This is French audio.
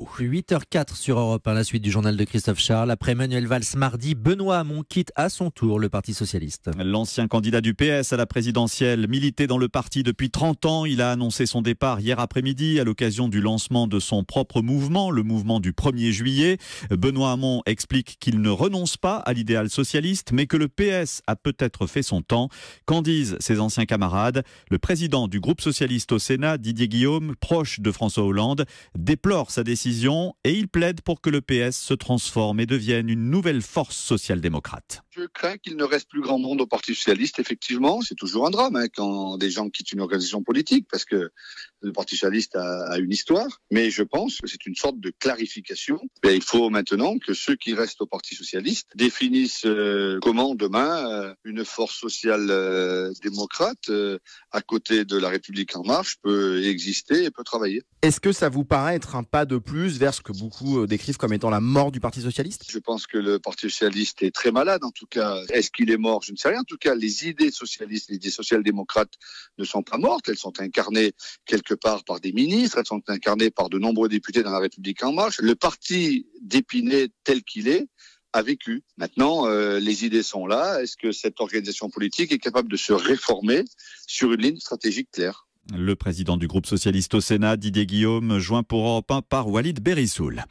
8h04 sur Europe 1, la suite du journal de Christophe Charles. Après Manuel Valls mardi, Benoît Hamon quitte à son tour le Parti Socialiste. L'ancien candidat du PS à la présidentielle militait dans le parti depuis 30 ans. Il a annoncé son départ hier après-midi à l'occasion du lancement de son propre mouvement, le mouvement du 1er juillet. Benoît Hamon explique qu'il ne renonce pas à l'idéal socialiste, mais que le PS a peut-être fait son temps. Qu'en disent ses anciens camarades? Le président du groupe socialiste au Sénat, Didier Guillaume, proche de François Hollande, déplore sa décision et il plaide pour que le PS se transforme et devienne une nouvelle force social-démocrate. Je crains qu'il ne reste plus grand monde au Parti Socialiste, effectivement. C'est toujours un drame quand des gens quittent une organisation politique, parce que le Parti Socialiste a une histoire. Mais je pense que c'est une sorte de clarification. Et il faut maintenant que ceux qui restent au Parti Socialiste définissent comment demain une force sociale démocrate à côté de la République en marche peut exister et peut travailler. Est-ce que ça vous paraît être un pas de plus vers ce que beaucoup décrivent comme étant la mort du Parti Socialiste? Je pense que le Parti Socialiste est très malade, en tout cas. Est-ce qu'il est mort? Je ne sais rien. En tout cas, les idées socialistes, les idées social-démocrates ne sont pas mortes. Elles sont incarnées quelque part par des ministres, elles sont incarnées par de nombreux députés dans la République en marche. Le parti d'Épinay tel qu'il est a vécu. Maintenant, les idées sont là. Est-ce que cette organisation politique est capable de se réformer sur une ligne stratégique claire? Le président du groupe socialiste au Sénat, Didier Guillaume, joint pour Europe 1 par Walid Berissoul.